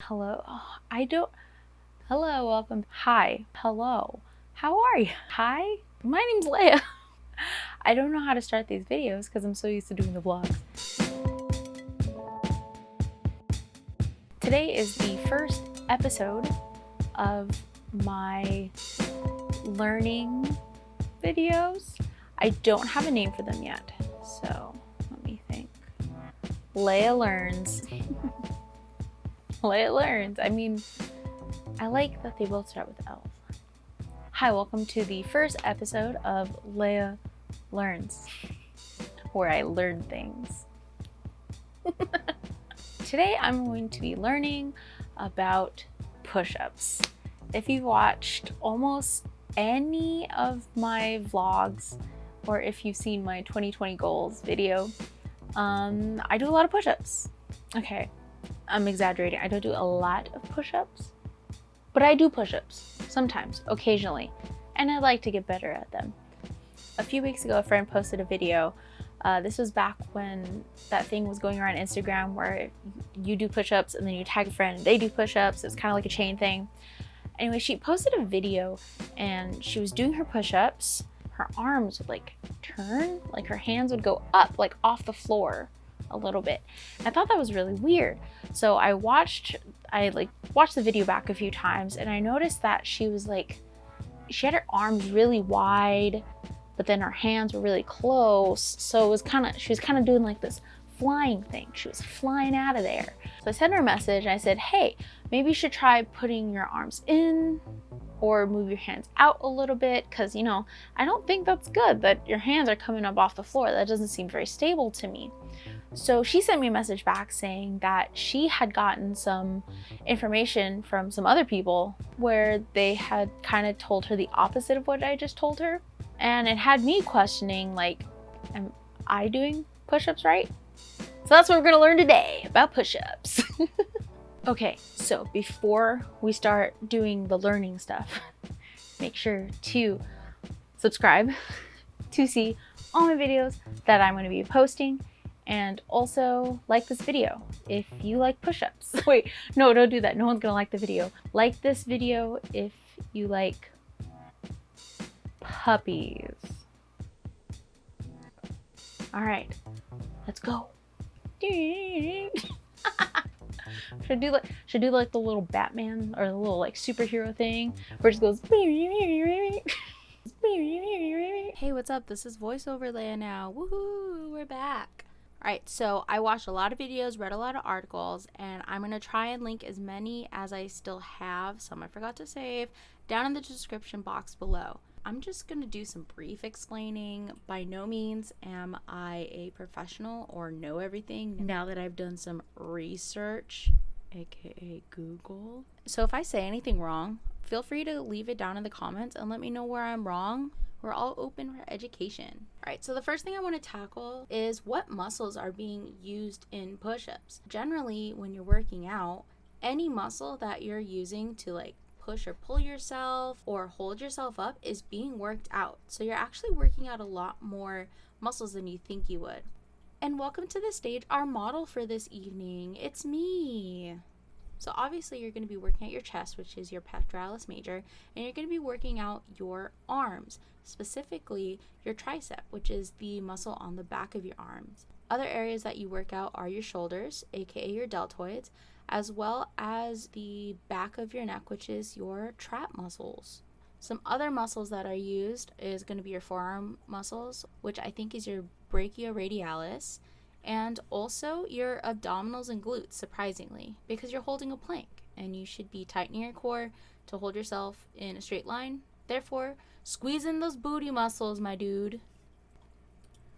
Hello. I don't. Hello, welcome. Hi. Hello. How are you? Hi. My name's Leah. I don't know how to start these videos because I'm so used to doing the vlogs. Today is the first episode of my learning videos. I don't have a name for them yet, so let me think. Leah Learns. Leah Learns. I mean, I like that they both start with L. Hi, welcome to the first episode of Leah Learns, where I learn things. Today I'm going to be learning about push-ups. If you've watched almost any of my vlogs, or if you've seen my 2020 goals video, I do a lot of push-ups. Okay, I'm exaggerating. I don't do a lot of push-ups, but I do push-ups sometimes, occasionally, and I like to get better at them. A few weeks ago, a friend posted a video. This was back when that thing was going around Instagram where you do push-ups and then you tag a friend and they do push-ups. It's kind of like a chain thing. Anyway, she posted a video and she was doing her push-ups. Her arms would like turn, like her hands would go up, like off the floor a little bit. I thought that was really weird. So I watched the video back a few times and I noticed that she had her arms really wide, but then her hands were really close. So she was kind of doing like this flying thing. She was flying out of there. So I sent her a message and I said, hey, maybe you should try putting your arms in or move your hands out a little bit, because I don't think that's good that your hands are coming up off the floor. That doesn't seem very stable to me. So she sent me a message back saying that she had gotten some information from some other people where they had kind of told her the opposite of what I just told her. And it had me questioning, like, am I doing push-ups right? So that's what we're gonna learn today, about push-ups. Okay, so before we start doing the learning stuff, make sure to subscribe to see all my videos that I'm gonna be posting. And also like this video if you like push-ups. Wait, no, don't do that. No one's gonna like the video. Like this video if you like puppies. All right, let's go. Should do like the little Batman or the little like superhero thing where it just goes. Hey, what's up? This is voiceover Leah now. Woohoo, we're back. Alright, so I watched a lot of videos, read a lot of articles, and I'm going to try and link as many as I still have, some I forgot to save, down in the description box below. I'm just going to do some brief explaining. By no means am I a professional or know everything now that I've done some research, aka Google. So if I say anything wrong, feel free to leave it down in the comments and let me know where I'm wrong. We're all open for education. All right, so the first thing I want to tackle is what muscles are being used in push-ups. Generally, when you're working out, any muscle that you're using to like push or pull yourself or hold yourself up is being worked out. So you're actually working out a lot more muscles than you think you would. And welcome to the stage, our model for this evening. It's me. So obviously you're going to be working out your chest, which is your pectoralis major, and you're going to be working out your arms, specifically your tricep, which is the muscle on the back of your arms. Other areas that you work out are your shoulders, aka your deltoids, as well as the back of your neck, which is your trap muscles. Some other muscles that are used is going to be your forearm muscles, which I think is your brachioradialis, and also your abdominals and glutes, surprisingly, because you're holding a plank and you should be tightening your core to hold yourself in a straight line. Therefore, squeeze in those booty muscles, my dude.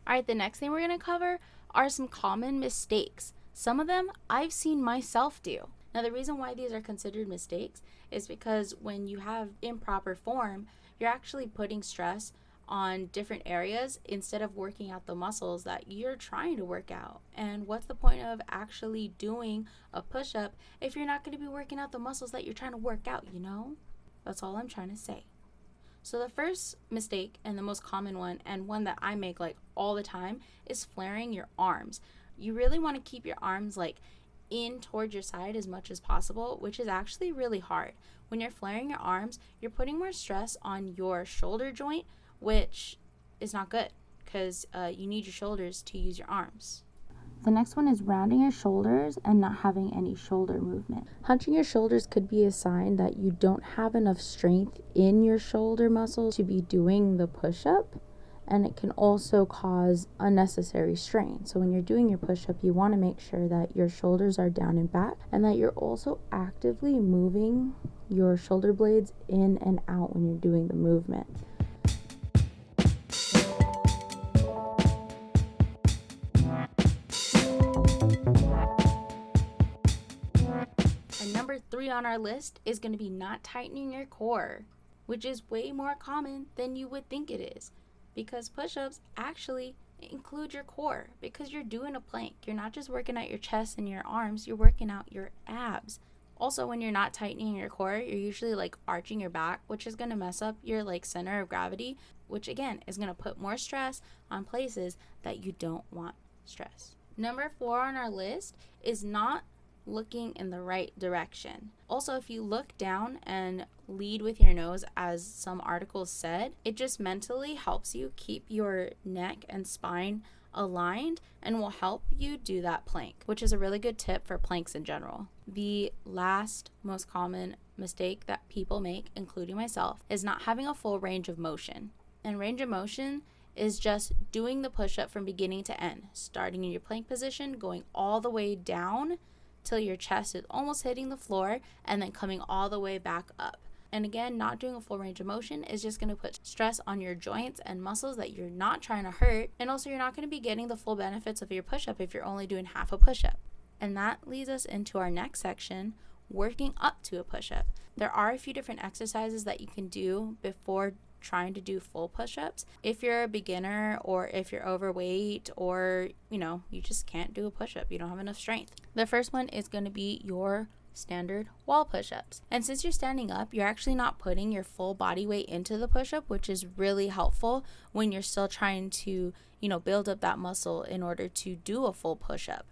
All right, the next thing we're going to cover are some common mistakes. Some of them I've seen myself do. Now, the reason why these are considered mistakes is because when you have improper form, you're actually putting stress on different areas instead of working out the muscles that you're trying to work out. And what's the point of actually doing a push-up if you're not going to be working out the muscles that you're trying to work out, That's all I'm trying to say. So the first mistake, and the most common one, and one that I make like all the time, is flaring your arms. You really want to keep your arms like in towards your side as much as possible, which is actually really hard. When you're flaring your arms, you're putting more stress on your shoulder joint, which is not good because you need your shoulders to use your arms. The next one is rounding your shoulders and not having any shoulder movement. Hunching your shoulders could be a sign that you don't have enough strength in your shoulder muscles to be doing the push-up, and it can also cause unnecessary strain. So when you're doing your push-up, you want to make sure that your shoulders are down and back and that you're also actively moving your shoulder blades in and out when you're doing the movement. And number 3 on our list is going to be not tightening your core, which is way more common than you would think it is, because push-ups actually include your core. Because you're doing a plank, you're not just working out your chest and your arms, you're working out your abs. Also, when you're not tightening your core, you're usually like arching your back, which is going to mess up your like center of gravity, which again is going to put more stress on places that you don't want stress. Number 4 on our list is not looking in the right direction. Also, if you look down and lead with your nose, as some articles said, it just mentally helps you keep your neck and spine aligned and will help you do that plank, which is a really good tip for planks in general. The last most common mistake that people make, including myself, is not having a full range of motion. And range of motion is just doing the push-up from beginning to end, starting in your plank position, going all the way down till your chest is almost hitting the floor, and then coming all the way back up. And again, not doing a full range of motion is just going to put stress on your joints and muscles that you're not trying to hurt. And also, you're not going to be getting the full benefits of your push-up if you're only doing half a push-up. And that leads us into our next section, working up to a push-up. There are a few different exercises that you can do before trying to do full push-ups. If you're a beginner, or if you're overweight, or you just can't do a push-up, you don't have enough strength. The first one is going to be your standard wall push-ups. And since you're standing up, you're actually not putting your full body weight into the push-up, which is really helpful when you're still trying to build up that muscle in order to do a full push-up.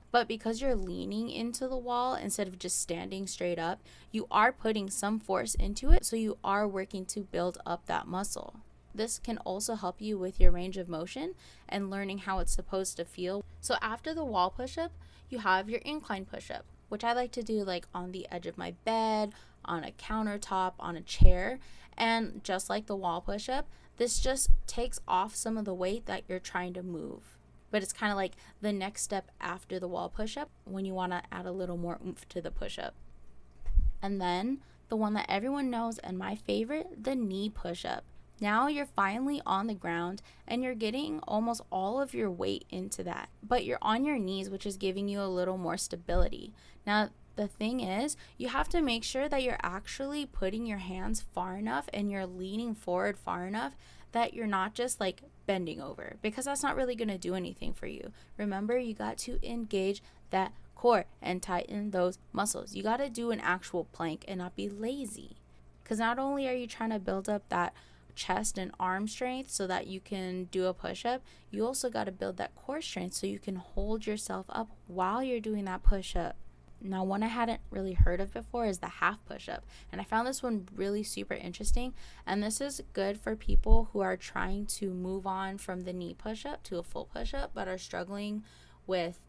But because you're leaning into the wall instead of just standing straight up, you are putting some force into it, so you are working to build up that muscle. This can also help you with your range of motion and learning how it's supposed to feel. So after the wall push-up, you have your incline push-up, which I like to do like on the edge of my bed, on a countertop, on a chair. And just like the wall push-up, this just takes off some of the weight that you're trying to move. But it's kind of like the next step after the wall push-up when you want to add a little more oomph to the push-up. And then the one that everyone knows and my favorite, the knee push-up. Now you're finally on the ground and you're getting almost all of your weight into that. But you're on your knees, which is giving you a little more stability. Now, the thing is, you have to make sure that you're actually putting your hands far enough and you're leaning forward far enough that you're not just like bending over, because that's not really going to do anything for you. Remember, you got to engage that core and tighten those muscles. You got to do an actual plank and not be lazy, because not only are you trying to build up that chest and arm strength so that you can do a push-up, you also got to build that core strength so you can hold yourself up while you're doing that push-up. Now, one I hadn't really heard of before is the half push-up, and I found this one really super interesting, and this is good for people who are trying to move on from the knee push-up to a full push-up but are struggling with,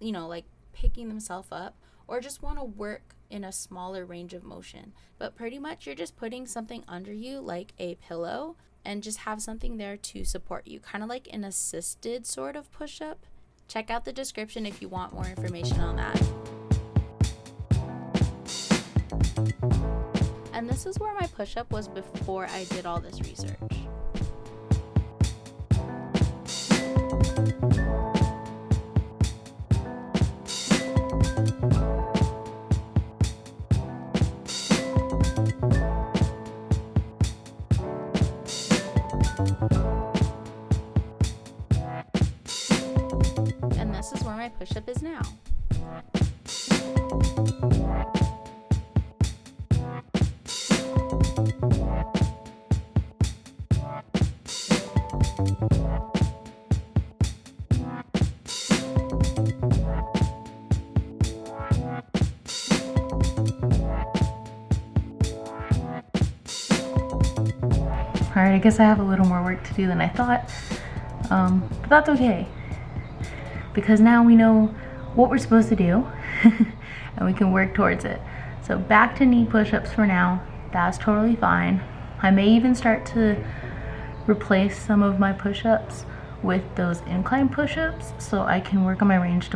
like picking themselves up, or just want to work in a smaller range of motion. But pretty much you're just putting something under you like a pillow and just have something there to support you, kind of like an assisted sort of push-up. Check out the description if you want more information on that. And this is where my push-up was before I did all this research. And this is where my push-up is now. Alright, I guess I have a little more work to do than I thought, but that's okay, because now we know what we're supposed to do and we can work towards it. So back to knee push-ups for now. That's totally fine. I may even start to replace some of my push-ups with those incline push-ups so I can work on my range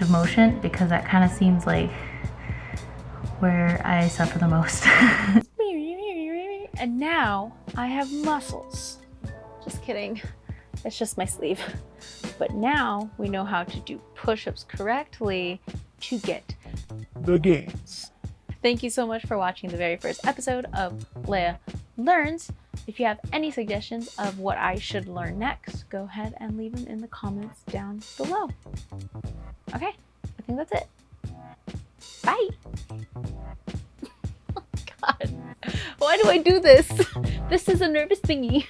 of motion, because that kind of seems like where I suffer the most. And now I have muscles. Just kidding. It's just my sleeve. But now we know how to do push-ups correctly to get the gains. Thank you so much for watching the very first episode of Leah Learns. If you have any suggestions of what I should learn next, go ahead and leave them in the comments down below. Okay, I think that's it. Bye. Oh God, why do I do this? This is a nervous thingy.